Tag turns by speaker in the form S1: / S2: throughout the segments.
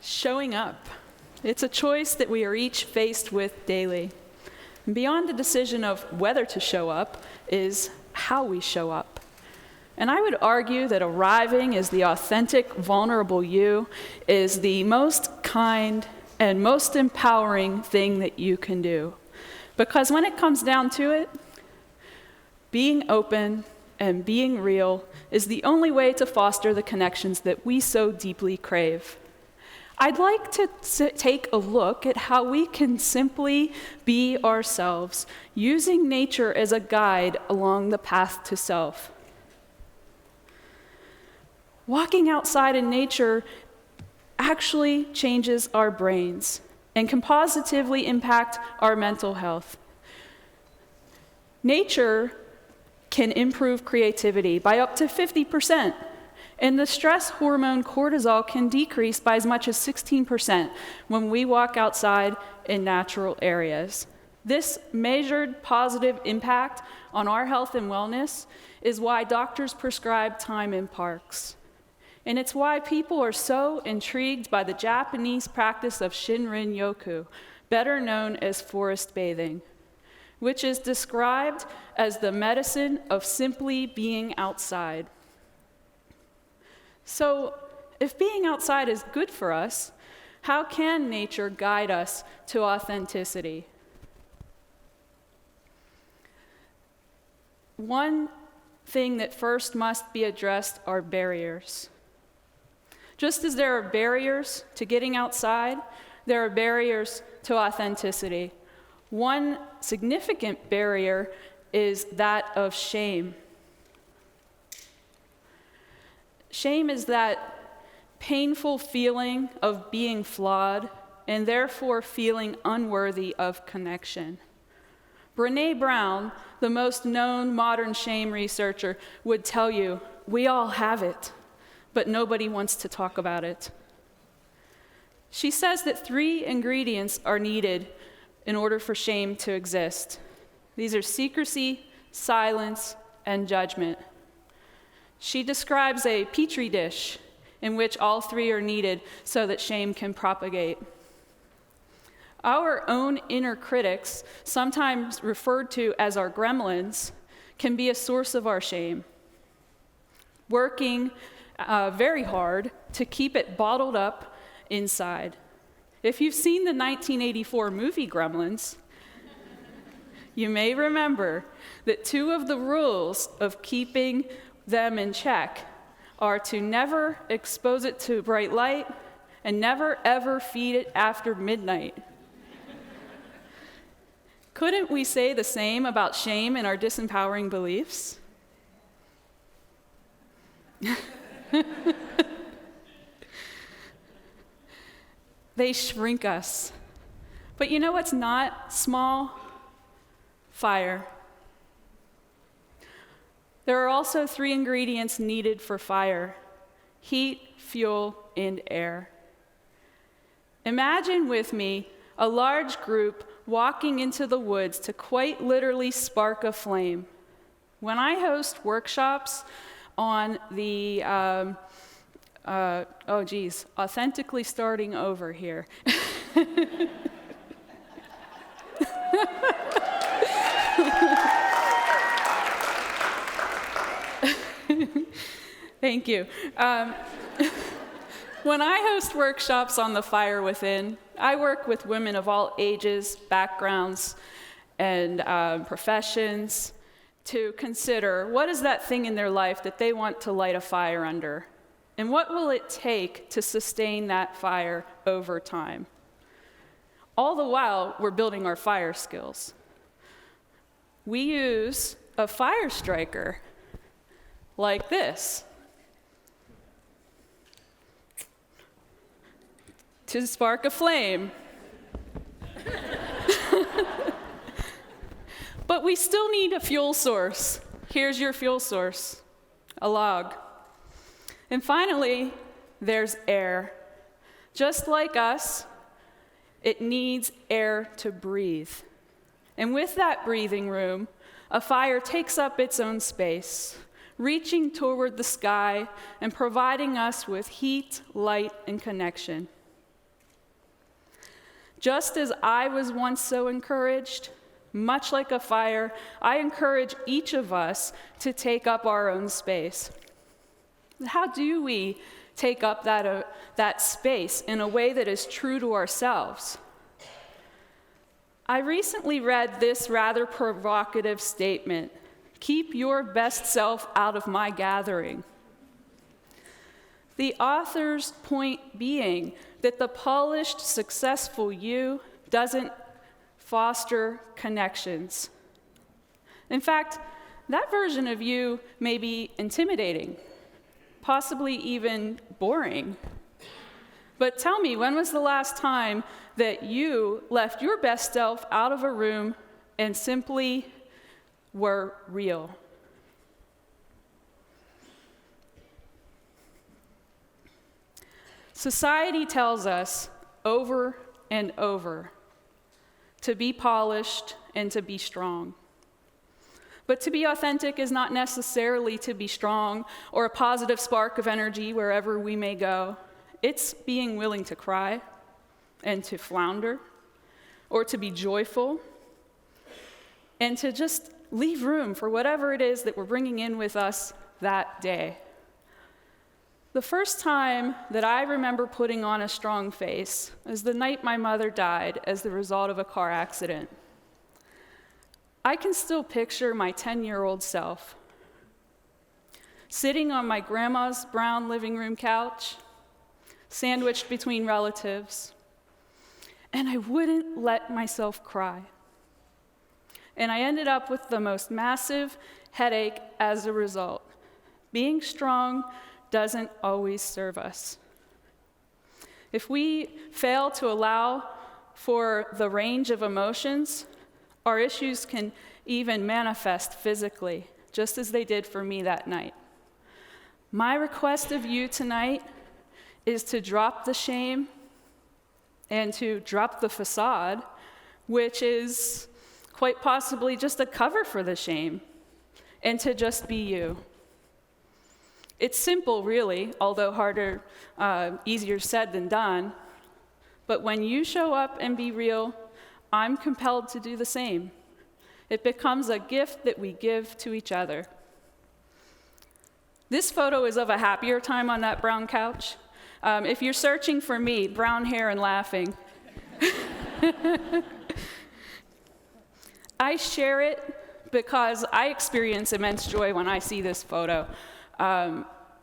S1: Showing up. It's a choice that we are each faced with daily. And beyond the decision of whether to show up is how we show up. And I would argue that arriving as the authentic, vulnerable you is the most kind and most empowering thing that you can do. Because when it comes down to it, being open and being real is the only way to foster the connections that we so deeply crave. I'd like to take a look at how we can simply be ourselves, using nature as a guide along the path to self. Walking outside in nature actually changes our brains and can positively impact our mental health. Nature can improve creativity by up to 50%. And the stress hormone cortisol can decrease by as much as 16% when we walk outside in natural areas. This measured positive impact on our health and wellness is why doctors prescribe time in parks. And it's why people are so intrigued by the Japanese practice of Shinrin-yoku, better known as forest bathing, which is described as the medicine of simply being outside. So, if being outside is good for us, how can nature guide us to authenticity? One thing that first must be addressed are barriers. Just as there are barriers to getting outside, there are barriers to authenticity. One significant barrier is that of shame. Shame is that painful feeling of being flawed and therefore feeling unworthy of connection. Brené Brown, the most known modern shame researcher, would tell you, we all have it, but nobody wants to talk about it. She says that 3 ingredients are needed in order for shame to exist. These are secrecy, silence, and judgment. She describes a petri dish in which all 3 are needed so that shame can propagate. Our own inner critics, sometimes referred to as our gremlins, can be a source of our shame, working very hard to keep it bottled up inside. If you've seen the 1984 movie Gremlins, you may remember that 2 of the rules of keeping them in check are to never expose it to bright light and never ever feed it after midnight. Couldn't we say the same about shame and our disempowering beliefs? They shrink us. But you know what's not small? Fire. There are also 3 ingredients needed for fire: heat, fuel, and air. Imagine with me a large group walking into the woods to quite literally spark a flame. When I host workshops on the, authentically starting over here. Thank you. When I host workshops on the fire within, I work with women of all ages, backgrounds, and professions to consider what is that thing in their life that they want to light a fire under, and what will it take to sustain that fire over time. All the while, we're building our fire skills. We use a fire striker like this to spark a flame. But we still need a fuel source. Here's your fuel source, a log. And finally, there's air. Just like us, it needs air to breathe. And with that breathing room, a fire takes up its own space, reaching toward the sky and providing us with heat, light, and connection. Just as I was once so encouraged, much like a fire, I encourage each of us to take up our own space. How do we take up that space in a way that is true to ourselves? I recently read this rather provocative statement: "Keep your best self out of my gathering." The author's point being that the polished, successful you doesn't foster connections. In fact, that version of you may be intimidating, possibly even boring. But tell me, when was the last time that you left your best self out of a room and simply were real? Society tells us over and over to be polished and to be strong. But to be authentic is not necessarily to be strong or a positive spark of energy wherever we may go. It's being willing to cry and to flounder, or to be joyful, and to just leave room for whatever it is that we're bringing in with us that day. The first time that I remember putting on a strong face is the night my mother died as the result of a car accident. I can still picture my 10-year-old self sitting on my grandma's brown living room couch, sandwiched between relatives, and I wouldn't let myself cry. And I ended up with the most massive headache as a result. Being strong doesn't always serve us. If we fail to allow for the range of emotions, our issues can even manifest physically, just as they did for me that night. My request of you tonight is to drop the shame and to drop the facade, which is quite possibly just a cover for the shame, and to just be you. It's simple, really, although harder, easier said than done. But when you show up and be real, I'm compelled to do the same. It becomes a gift that we give to each other. This photo is of a happier time on that brown couch. If you're searching for me, brown hair and laughing, I share it because I experience immense joy when I see this photo.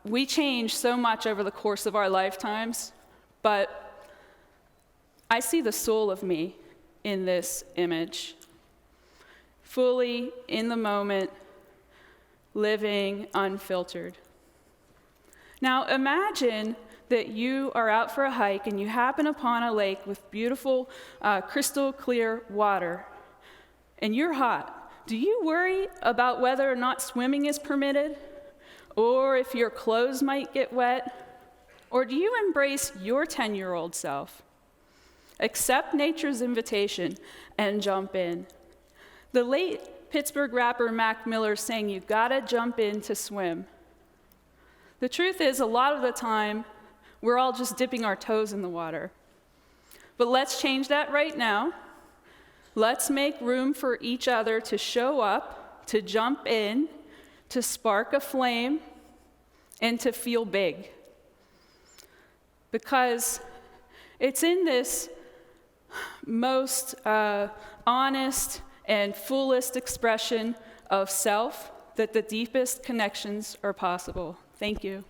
S1: We change so much over the course of our lifetimes, but I see the soul of me in this image, fully in the moment, living unfiltered. Now imagine that you are out for a hike and you happen upon a lake with beautiful, crystal clear water, and you're hot. Do you worry about whether or not swimming is permitted? Or if your clothes might get wet? Or do you embrace your 10-year-old self? Accept nature's invitation and jump in. The late Pittsburgh rapper Mac Miller sang, "You gotta jump in to swim." The truth is, a lot of the time, we're all just dipping our toes in the water. But let's change that right now. Let's make room for each other to show up, to jump in, to spark a flame, and to feel big. Because it's in this most honest and fullest expression of self that the deepest connections are possible. Thank you.